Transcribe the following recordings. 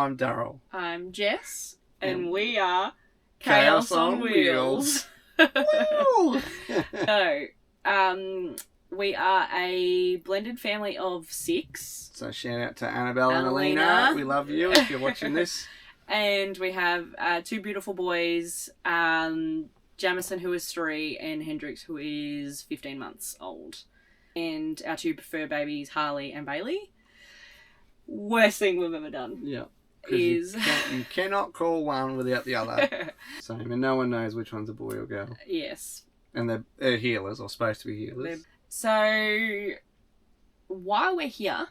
I'm Daryl. I'm Jess, and we are Chaos on Wheels. Woo! So, we are a blended family of 6. So shout out to Annabelle and Annalena. Alina. We love you if you're watching this. And we have 2 beautiful boys, Jamison, who is 3, and Hendrix, who is 15 months old. And our 2 preferred babies, Harley and Bailey. Worst thing we've ever done. Yeah. Is you cannot call one without the other. So, and no one knows which one's a boy or girl. Yes. And they're healers, or supposed to be healers. So, while we're here,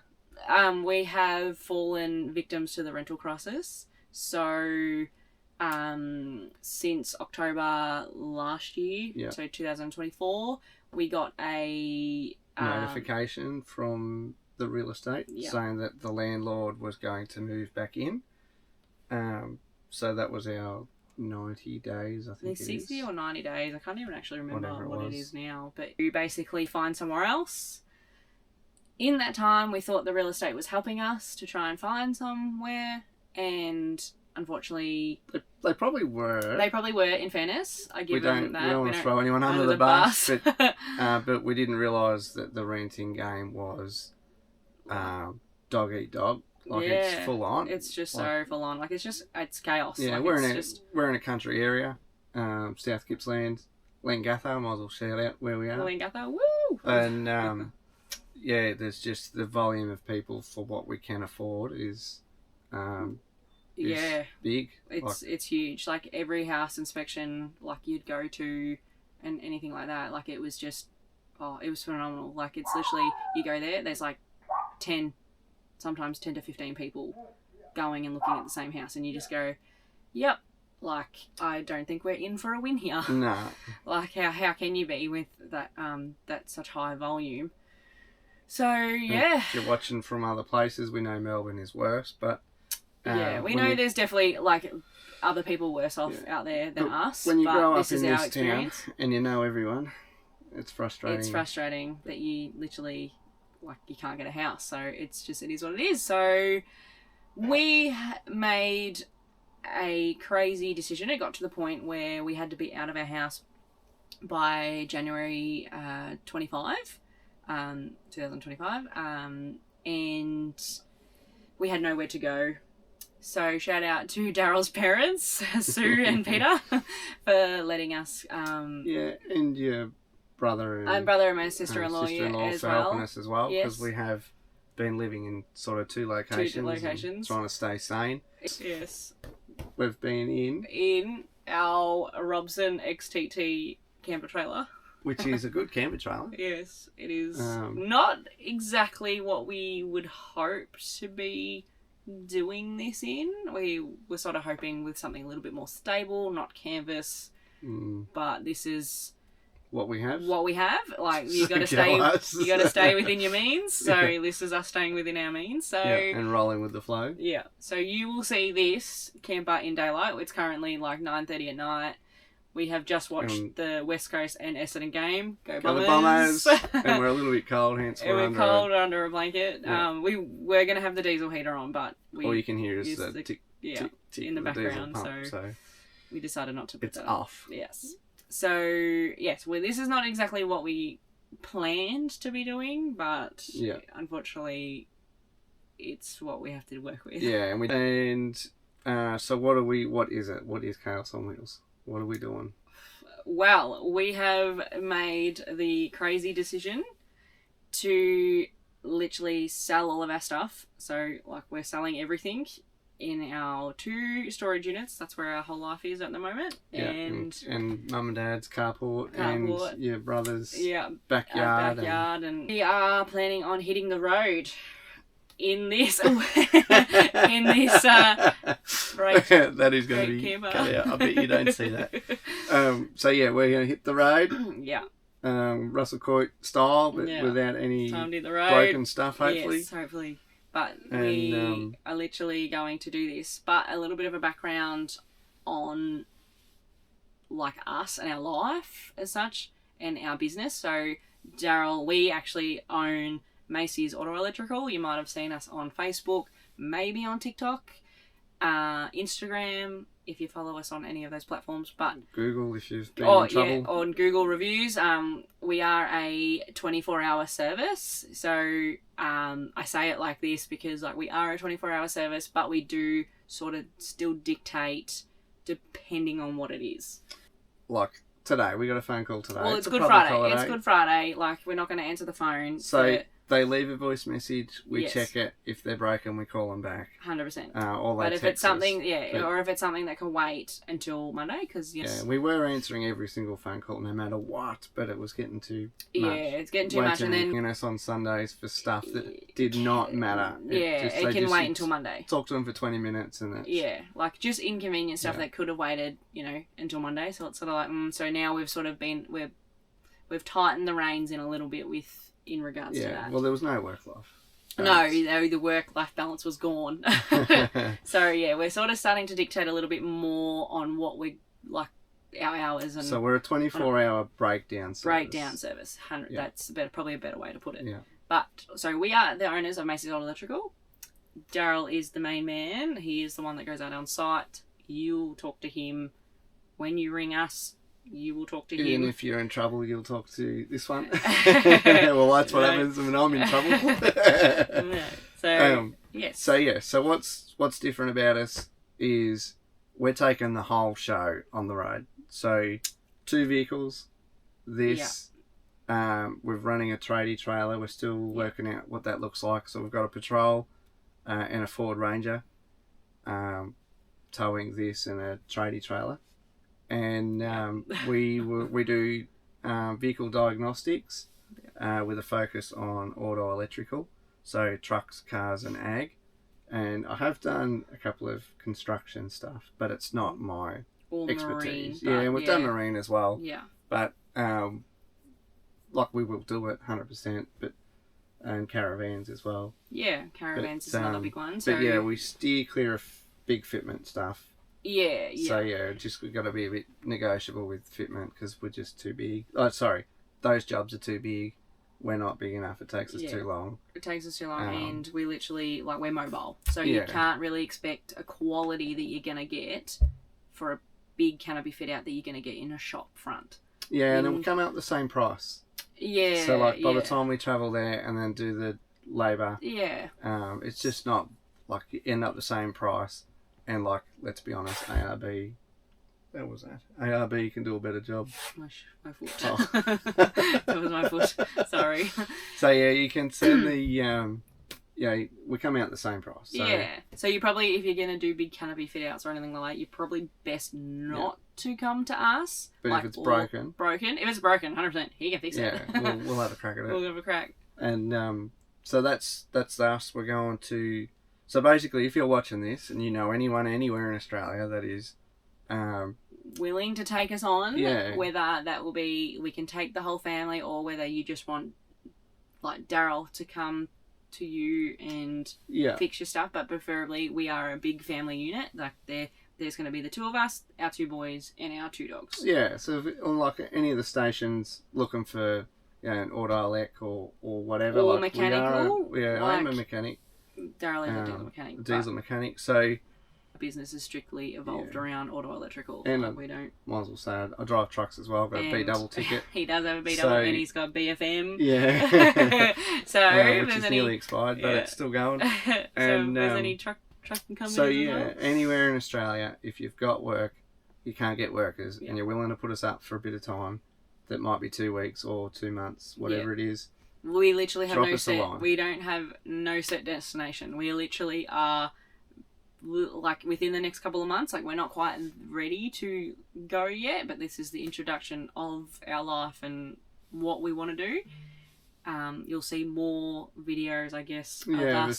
we have fallen victims to the rental crisis. So, since October last year, so 2024, we got a notification from the real estate saying that the landlord was going to move back in. So that was our 90 days, I think it is. 60 or 90 days. I can't even actually remember what it is now. But you basically find somewhere else. In that time, we thought the real estate was helping us to try and find somewhere. And unfortunately... They probably were. They probably were, in fairness. I give them that. We don't want to throw anyone under the bus. But we didn't realise that the renting game was dog eat dog. Like, it's full on. It's just so full on. Like, it's chaos. Yeah, like, we're in a country area, South Gippsland, Langatha. Might as well shout out where we are. Langatha, woo! And there's just the volume of people for what we can afford is big. It's huge. Like, every house inspection, like, you'd go to, and anything like that. Like, it was just, it was phenomenal. Like, it's literally, you go there, there's like sometimes 10 to 15 people going and looking at the same house, and you just go, yep, like, I don't think we're in for a win here. No. Like, how can you be with that such high volume? So, yeah. If you're watching from other places, we know Melbourne is worse, but... we know there's definitely, like, other people worse off out there than us. When you grow up in this this town and you know everyone, it's frustrating. It's frustrating that you literally... like, you can't get a house, so it is what it is. So we made a crazy decision. It got to the point where we had to be out of our house by January 2025, and we had nowhere to go. So shout out to Daryl's parents, Sue and Peter, for letting us and your brother and my sister-in-law, as for well. helping us as well, because we have been living in sort of two locations. Trying to stay sane. Yes. We've been in our Robson XTT camper trailer. Which is a good camper trailer. Yes, it is. Not exactly what we would hope to be doing this in. We were sort of hoping with something a little bit more stable, not canvas. But this is... what we have. Like, you got to stay. You got to stay within your means. So this is us staying within our means. So and rolling with the flow. Yeah. So you will see this camper in daylight. It's currently like 9:30 at night. We have just watched the West Coast and Essendon game. Go Bombers! And we're a little bit cold, hence we're under a blanket. Yeah. We were going to have the diesel heater on, but all you can hear is the tick, tick, tick in the background. Pump, so we decided not to put that off. Yes. So, yes, this is not exactly what we planned to be doing, but unfortunately, it's what we have to work with. Yeah, so what is it? What is Chaos on Wheels? What are we doing? Well, we have made the crazy decision to literally sell all of our stuff. So, like, we're selling everything in our 2 storage units. That's where our whole life is at the moment. Yeah, and mum and dad's carport and your brother's backyard. And we are planning on hitting the road in this that is going to be cut out. I bet you don't see that. So yeah, we're going to hit the road. Russell Coit style, but without any broken stuff, hopefully. Yes, hopefully. But we are literally going to do this. But a little bit of a background on, like, us and our life as such and our business. So, Daryl, we actually own Macy's Auto Electrical. You might have seen us on Facebook, maybe on TikTok. Instagram, if you follow us on any of those platforms, but Google if you've been in trouble. Yeah, on Google reviews. We are a 24-hour service, so I say it like this because like we are a 24-hour service, but we do sort of still dictate depending on what it is. Like today, we got a phone call today. Well, it's Good Friday. Holiday. It's Good Friday. Like we're not going to answer the phone. So they leave a voice message. We check it. If they're broken, we call them back. 100%. But if it's something, or if it's something that can wait until Monday, because we were answering every single phone call, no matter what. But it was getting too much. Yeah, it's getting too much, and then us on Sundays for stuff that did not matter. It can wait until Monday. Talk to them for 20 minutes, and like just inconvenient stuff that could have waited, until Monday. So it's sort of like, so now we've sort of we've tightened the reins in a little bit in regards to that. Well, there was no work-life balance. No, the work-life balance was gone. So, we're sort of starting to dictate a little bit more on what we like, our hours. And so we're a 24-hour breakdown service. That's probably a better way to put it. Yeah. But, so we are the owners of Macy's Old Electrical. Daryl is the main man. He is the one that goes out on site. You'll talk to him when you ring us. You will talk to him. And if you're in trouble, you'll talk to this one. Well, that's what happens when I'm in trouble. Yes. So what's different about us is we're taking the whole show on the road. So 2 vehicles. We're running a tradie trailer. We're still working out what that looks like. So we've got a Patrol and a Ford Ranger towing this and a tradie trailer. And we do vehicle diagnostics with a focus on auto electrical, so trucks, cars, and ag. And I have done a couple of construction stuff, but it's not my expertise. Marine, and we've done marine as well. Yeah. But we will do it 100%, and caravans as well. Yeah, caravans is another big one. So... But we steer clear of big fitment stuff. Yeah. So we've got to be a bit negotiable with fitment because we're just too big. Oh, sorry, those jobs are too big. We're not big enough. It takes us too long. It takes us too long, and we literally we're mobile, so you can't really expect a quality that you're gonna get for a big canopy fit out that you're gonna get in a shop front. Yeah, and it will come out the same price. Yeah. So by the time we travel there and then do the labour, it's just not you end up the same price. And let's be honest, ARB, that was that. ARB can do a better job. My foot. Oh. That was my foot. Sorry. So you can send the we come out the same price. So. So you probably, if you're gonna do big canopy fit outs or anything like that, you're probably best not to come to us. But if it's broken, if it's broken, 100%, he can fix it. Yeah, we'll have a crack at it. We'll have a crack. And so that's us. We're going to. So basically, if you're watching this and you know anyone anywhere in Australia that is willing to take us on, whether that will be we can take the whole family or whether you just want Daryl to come to you and fix your stuff, but preferably we are a big family unit. There's going to be the 2 of us, our 2 boys, and our 2 dogs. Yeah, so if, on any of the stations looking for an auto elec or whatever, or mechanical, I'm a mechanic. Daryl is a diesel mechanic. Diesel mechanic, so business is strictly evolved around auto electrical. And we don't. Might as well say I drive trucks as well. I've got a B-double ticket. He does have a B-double, and he's got BFM. Yeah. So which is nearly expired, but it's still going. And there's any truck companies. So anywhere in Australia, if you've got work, you can't get workers, and you're willing to put us up for a bit of time, that might be 2 weeks or 2 months, whatever it is. We literally have no set. We don't have no set destination. We literally are within the next couple of months. We're not quite ready to go yet, but this is the introduction of our life and what we want to do. You'll see more videos, I guess, of us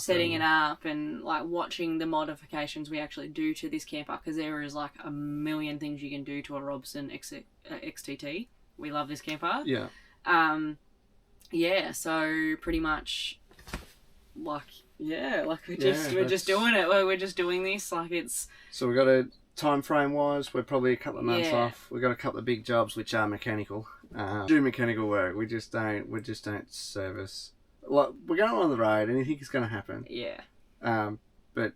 setting it up and watching the modifications we actually do to this camper, because there is a million things you can do to a Robson XTT. We love this camper. Yeah. So pretty much, we're just doing it. We're just doing this. It's. So we got a time frame wise. We're probably a couple of months off. We got a couple of big jobs which are mechanical. Do mechanical work. We just don't service. We're going on the road. Anything is going to happen. Yeah. But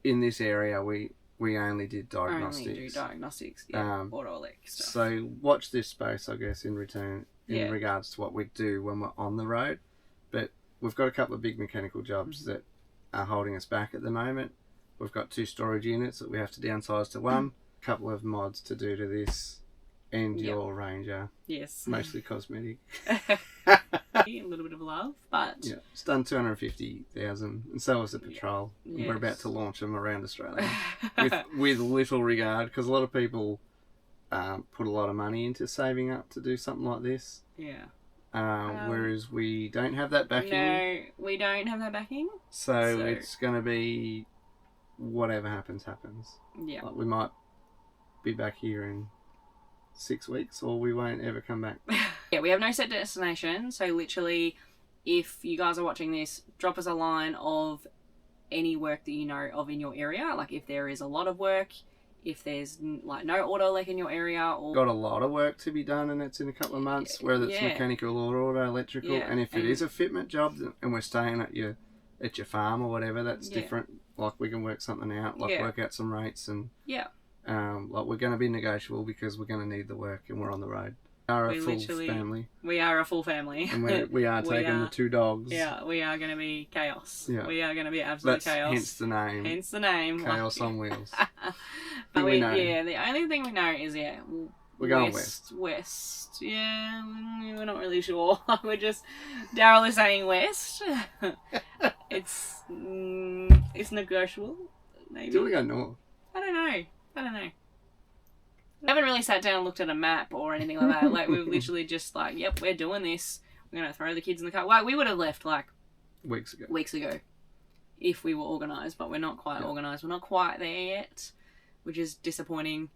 in this area, we only did diagnostics. Only do diagnostics, yeah, auto-elec stuff. So watch this space, I guess, in regards to what we do when we're on the road. But we've got a couple of big mechanical jobs that are holding us back at the moment. We've got 2 storage units that we have to downsize to 1. A couple of mods to do to this, and your Ranger. Yes. Mostly cosmetic. A little bit of love, but... Yeah, it's done 250,000, and so is the Patrol. Yes. We're about to launch them around Australia with little regard, because a lot of people put a lot of money into saving up to do something like this. Yeah. Whereas we don't have that backing. No, we don't have that backing. So it's going to be whatever happens. Yeah. Like we might be back here in 6 weeks, or we won't ever come back. Yeah, we have no set destination, so literally, if you guys are watching this, drop us a line of any work that you know of in your area. Like if there is a lot of work, if there's like no auto-elec in your area, or got a lot of work to be done and it's in a couple of months, whether it's mechanical or auto-electrical, and if it is a fitment job and we're staying at your farm or whatever, that's different. Like we can work something out, like work out some rates and like we're going to be negotiable because we're going to need the work and we're on the road. We are a full family. We are a full family. And we are taking the 2 dogs. Yeah, we are going to be chaos. Yeah. We are going to be absolute chaos. Hence the name. Chaos on wheels. But the only thing we know is, we're going west. West. Yeah, we're not really sure. We're just... Daryl is saying west. It's negotiable, maybe. Do we go north? I don't know. We haven't really sat down and looked at a map or anything like that. Like, we've literally just like, yep, we're doing this. We're going to throw the kids in the car. Well, we would have left like... Weeks ago. If we were organised, but we're not quite organised. We're not quite there yet, which is disappointing.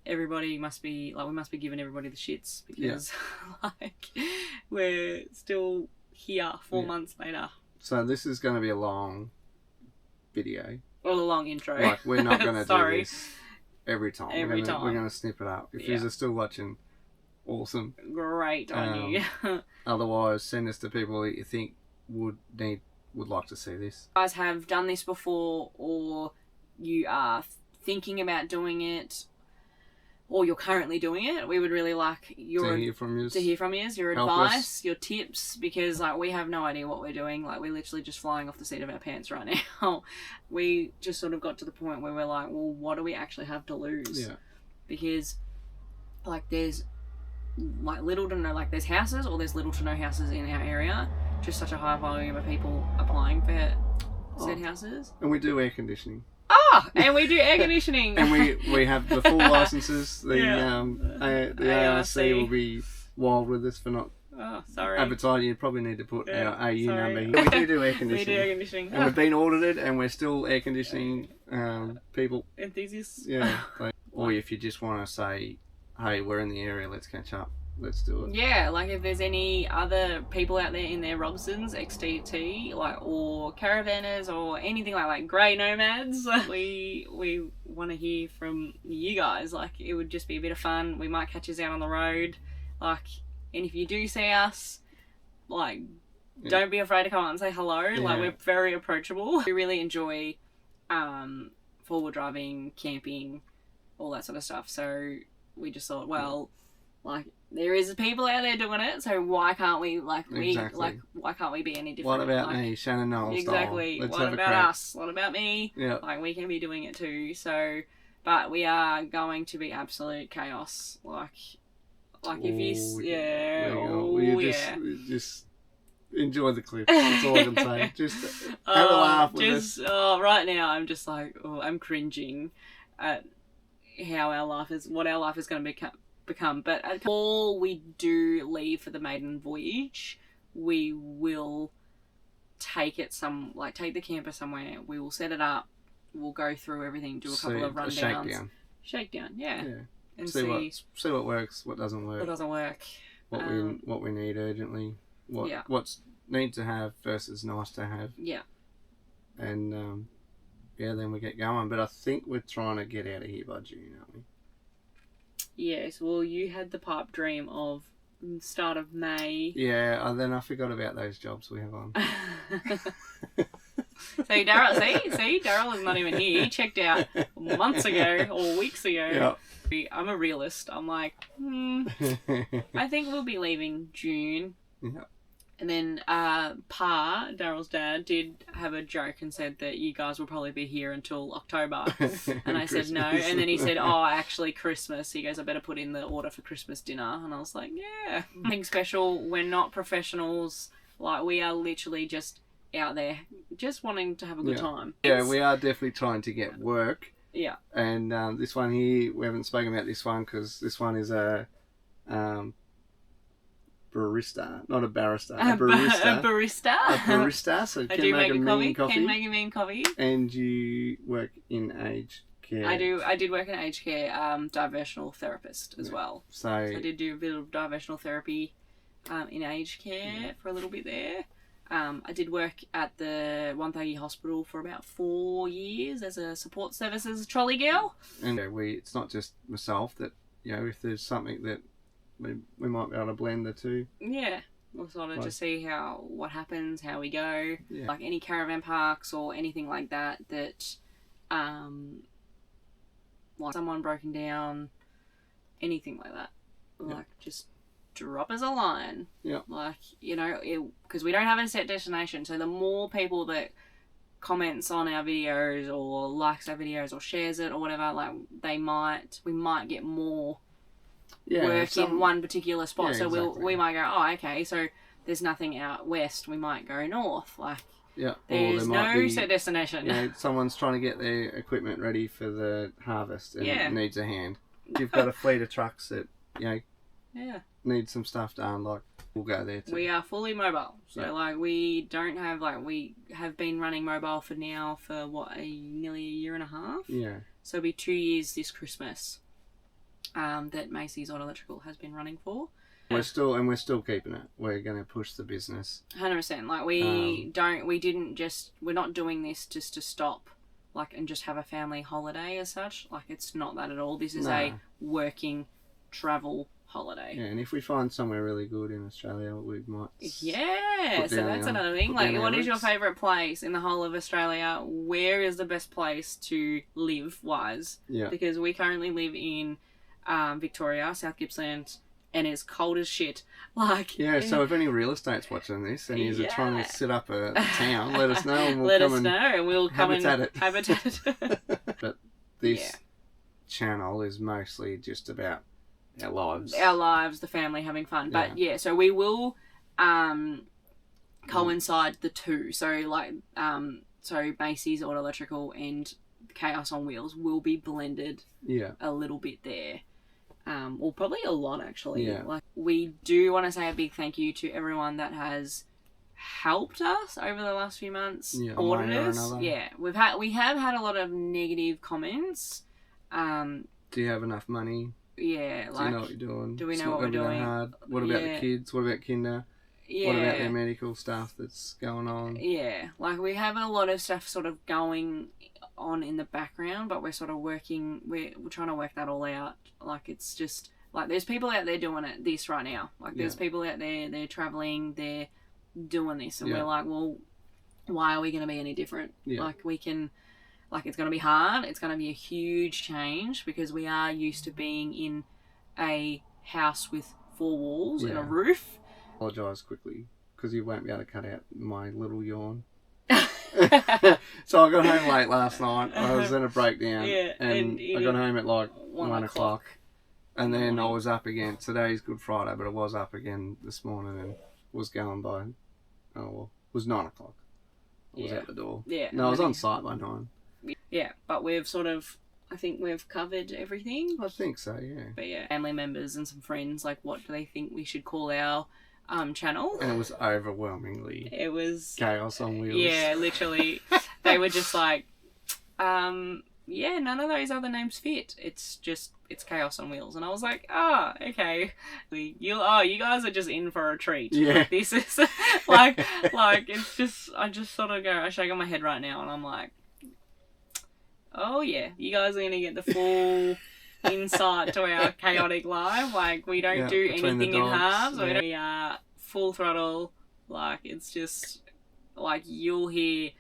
Everybody must be... Like, we must be giving everybody the shits because, like, we're still here 4 months later. So this is going to be a long video. Or a long intro. Like, we're not going to do this every time. We're going to snip it up. If you're still watching, awesome. Great on you. Otherwise, send us to people that you think would like to see this. You guys have done this before, or you are thinking about doing it, or you're currently doing it. We would really like to hear from you, your advice, your tips, because like we have no idea what we're doing. Like we're literally just flying off the seat of our pants right now. We just sort of got to the point where we're like, well, what do we actually have to lose? Yeah. Because like there's like little to no, like there's houses or there's little to no houses in our area. Just such a high volume of people applying for said houses. And we do air conditioning. And we do air conditioning. And we have the full licenses. The ARC will be wild with us for not advertising. You probably need to put our AU number here. We do air conditioning. We do air conditioning. And we've been audited and we're still air conditioning people. Enthusiasts. Yeah. Or if you just want to say, hey, we're in the area, let's catch up. Let's do it. Yeah, like if there's any other people out there in their Robsons, XTT, like, or caravanners or anything like grey nomads, we want to hear from you guys. Like, it would just be a bit of fun. We might catch us out on the road. Like, and if you do see us, like, don't be afraid to come out and say hello. Yeah. Like, we're very approachable. We really enjoy forward driving, camping, all that sort of stuff. So we just thought, well, like, there is people out there doing it, so why can't we, why can't we be any different? What about me, Shannon Knowles? Exactly. What about us? What about me? Yeah. Like, we can be doing it too, so, but we are going to be absolute chaos. Like if you, just enjoy the clip. That's all I can say. Just have a laugh with us. Right now, I'm just like, I'm cringing at how what our life is going to become. But before we do leave for the maiden voyage, we will take the camper somewhere. We will set it up. We'll go through everything, do a couple of rundowns. Shakedown, yeah. And see what works, what doesn't work. What we need urgently. What's need to have versus nice to have. Yeah. And then we get going. But I think we're trying to get out of here by June, aren't we? Yes, well, you had the pipe dream of start of May. Yeah, then I forgot about those jobs we have on. Daryl is not even here. He checked out months ago or weeks ago. Yep. I'm a realist. I'm like, I think we'll be leaving June. Yeah. And then Daryl's dad, did have a joke and said that you guys will probably be here until October. And I said no. And then he said, actually Christmas. He goes, I better put in the order for Christmas dinner. And I was like, yeah. Nothing special. We're not professionals. Like, we are literally just out there just wanting to have a good time. Yeah, we are definitely trying to get work. Yeah. And this one here, we haven't spoken about this one because this one is a... barista, not a barrister, a barista. A barista. A barista, so I do make a mean coffee. Can make a mean coffee. And you work in aged care. I did work in aged care, diversional therapist as well. So I did do a bit of diversional therapy in aged care for a little bit there. I did work at the 130 hospital for about 4 years as a support services trolley girl. And it's not just myself that, if there's something that we might be able to blend the two. Yeah. We'll sort of just see what happens, how we go. Yeah. Like any caravan parks or anything like that like someone broken down, anything like that. Yeah. Like, just drop us a line. Yeah. Like, because we don't have a set destination, so the more people that comments on our videos or likes our videos or shares it or whatever, like, we might get more work in one particular spot. Yeah, so exactly. we might go, okay, so there's nothing out west, we might go north. Like, there's no set destination. Someone's trying to get their equipment ready for the harvest and needs a hand. You've got a fleet of trucks that need some stuff done. Like, we'll go there too. We are fully mobile, so like we don't have we have been running mobile for nearly a year and a half. Yeah. So it'll be 2 years this Christmas. That Macy's Auto Electrical has been running for. We're still keeping it. We're going to push the business. 100%. Like, we're not doing this just to stop, like, and just have a family holiday as such. Like, it's not that at all. This is a working travel holiday. Yeah, and if we find somewhere really good in Australia, we might. Yeah, so that's another thing. Like, what is your favourite place in the whole of Australia? Where is the best place to live wise? Yeah. Because we currently live in Victoria, South Gippsland, and it's cold as shit. Like, so if any real estate's watching this and you're trying to set up a town, let us know and we'll come and habitat it. But this channel is mostly just about our lives, the family having fun. But so we will coincide the two. So like so Macy's Auto Electrical and Chaos on Wheels will be blended a little bit there. Or probably a lot, actually. Yeah. Like, we do want to say a big thank you to everyone that has helped us over the last few months. Yeah, auditors. Yeah, we have had a lot of negative comments. Do you have enough money? Yeah, do you know what you're doing? Do we know what we're doing? Hard. What about the kids? What about kinder? Yeah. What about their medical stuff that's going on? Yeah, like, we have a lot of stuff sort of going on in the background, but we're sort of working, we're trying to work that all out. Like, it's just like, there's people out there doing this right now. Like, there's people out there, they're traveling, they're doing this, and we're like, well, why are we going to be any different? Like, we can, like, it's going to be hard, it's going to be a huge change, because we are used to being in a house with 4 walls and a roof. Apologise quickly, because you won't be able to cut out my little yawn. So I got home late last night. I was in a breakdown, and I got home at like 1 o'clock, and then I was up again. Today's Good Friday, but I was up again this morning and was going by. It was 9 o'clock. I was out the door. Yeah, no, I was on site by 9. Yeah, but we've sort of, I think we've covered everything. I think so, yeah. But family members and some friends, like, what do they think we should call our channel? And it was overwhelmingly Chaos on Wheels. Yeah, literally. They were just like, none of those other names fit. It's Chaos on Wheels. And I was like, okay. You guys are just in for a treat. Yeah. Like, this is like it's just, I just sort of go, I shake on my head right now and I'm like, oh yeah, you guys are going to get the full insight to our chaotic life. Like, we don't do anything in halves. We are full throttle. Like, it's just, like, you'll hear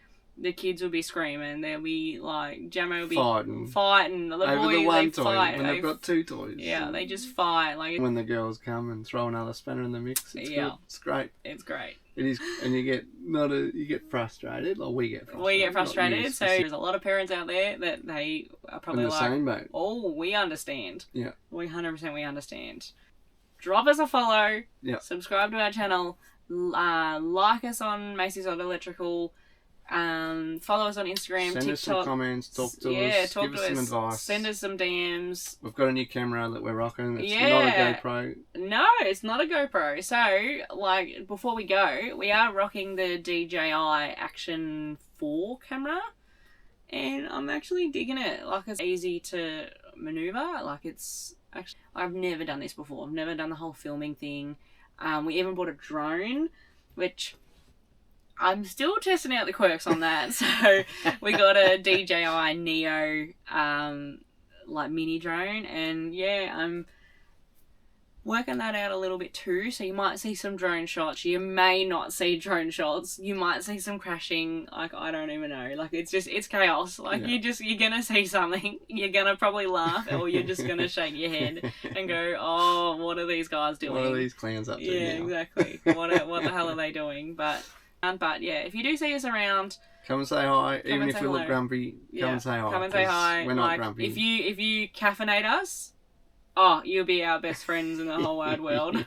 The kids will be screaming. There'll be like Jammo will be fighting. The over boys, the one toy fight. when they've got two toys. Yeah, they just fight. Like when the girls come and throw another spanner in the mix, it's good. It's great. It's great. It is, and you get frustrated. Or we get frustrated. We get frustrated. So there's a lot of parents out there that they are probably in the same boat. Oh, we understand. Yeah. 100% we understand. Drop us a follow. Yeah. Subscribe to our channel. Like us on Macy's Auto Electrical. Follow us on Instagram, Send TikTok. us some comments, talk to us, give us some advice. Send us some DMs. We've got a new camera that we're rocking. It's not a GoPro. No, it's not a GoPro. So, like, before we go, we are rocking the DJI Action 4 camera. And I'm actually digging it. Like, it's easy to maneuver. Like, it's actually... I've never done this before. I've never done the whole filming thing. We even bought a drone, which... I'm still testing out the quirks on that. So we got a DJI Neo like mini drone, and yeah, I'm working that out a little bit too. So you might see some drone shots. You may not see drone shots. You might see some crashing. Like, I don't even know. Like, it's chaos. Like, you're gonna see something. You're gonna probably laugh, or you're just gonna shake your head and go, "Oh, what are these guys doing? What are these clowns up to?" Yeah, now? Exactly. What the hell are they doing? But yeah, if you do see us around, come and say hi. Even if we look grumpy, come and say hi. Come and say hi. We're not grumpy. If you caffeinate us, you'll be our best friends in the whole wide world.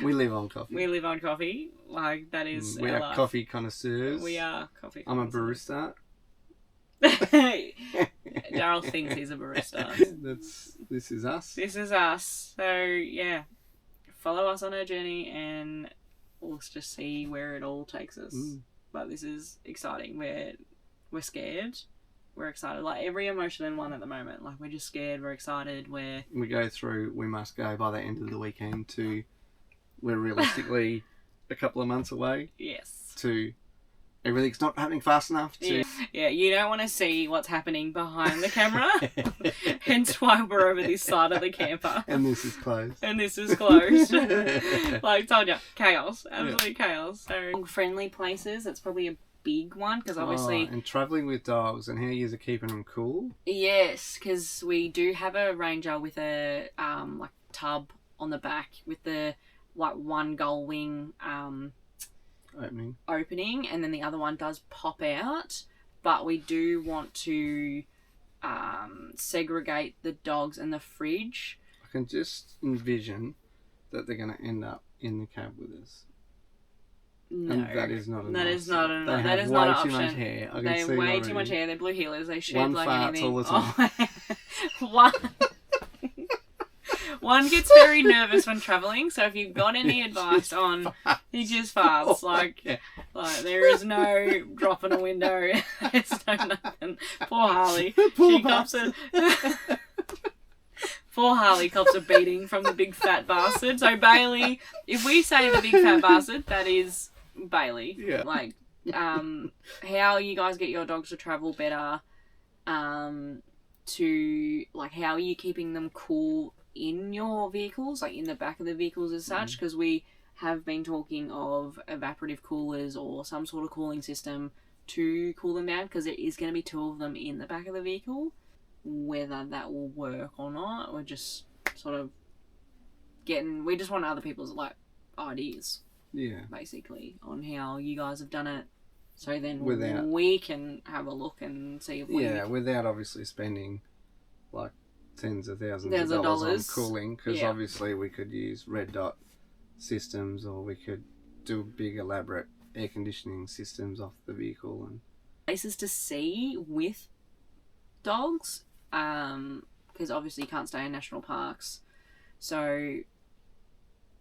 We live on coffee. We live on coffee. Like, that is we our are life. Coffee connoisseurs. We are coffee I'm connoisseurs. a barista. Daryl thinks he's a barista. This is us. This is us. So yeah, follow us on our journey and we'll just see where it all takes us. But this is exciting. We're scared. We're excited. Like, every emotion in one at the moment. Like, we're just scared. We're excited. We go through. We must go by the end of the weekend to. We're realistically a couple of months away. Yes. To. Everything's not happening fast enough to... Yeah, you don't want to see what's happening behind the camera. Hence why we're over this side of the camper. And this is closed. Like I told you, chaos. Absolute chaos. So, friendly places, that's probably a big one, because obviously... and travelling with dogs, and how you are keeping them cool. Yes, because we do have a Ranger with a like tub on the back with the like one gull wing... opening, and then the other one does pop out, but we do want to segregate the dogs and the fridge. I can just envision that they're going to end up in the cab with us. No, and that is not an that option. Is not an they that have is way not an too option. Much hair. I they can have see way too much hair. They're blue heelers. They shed one like farts anything. all the time. One gets very nervous when travelling, so if you've got any advice on, he just farts. Like there is no drop in a window. There's no nothing. Poor Harley. Poor Harley cops a beating from the big fat bastard. So Bailey, if we say the big fat bastard, that is Bailey. Yeah. Like, how you guys get your dogs to travel better, to, like, how are you keeping them cool in your vehicles, like in the back of the vehicles as such, because we have been talking of evaporative coolers or some sort of cooling system to cool them down, because there is going to be two of them in the back of the vehicle. Whether that will work or not, we're just sort of we just want other people's like ideas, basically, on how you guys have done it, so then we can have a look and see if without obviously spending like tens of thousands of dollars on cooling, because obviously we could use red dot systems, or we could do big elaborate air conditioning systems off the vehicle. And places to see with dogs, because obviously you can't stay in national parks, so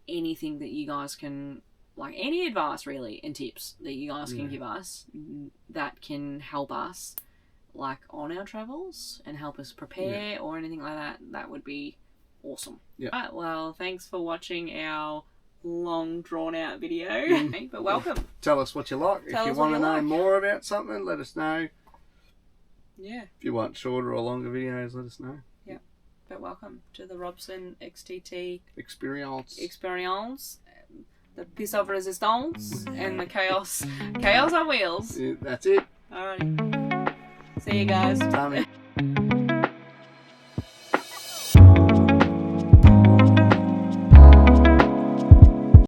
anything that you guys can, like, any advice really and tips that you guys can give us that can help us, like, on our travels and help us prepare or anything like that, that would be awesome. Right, well, thanks for watching our long drawn out video. But welcome. Tell us what you like. If you want to know more about something, let us know. If you want shorter or longer videos, let us know. But welcome to the Robson XTT experience, the piece of resistance and the chaos on wheels. That's it. Alrighty. See you guys. Tommy.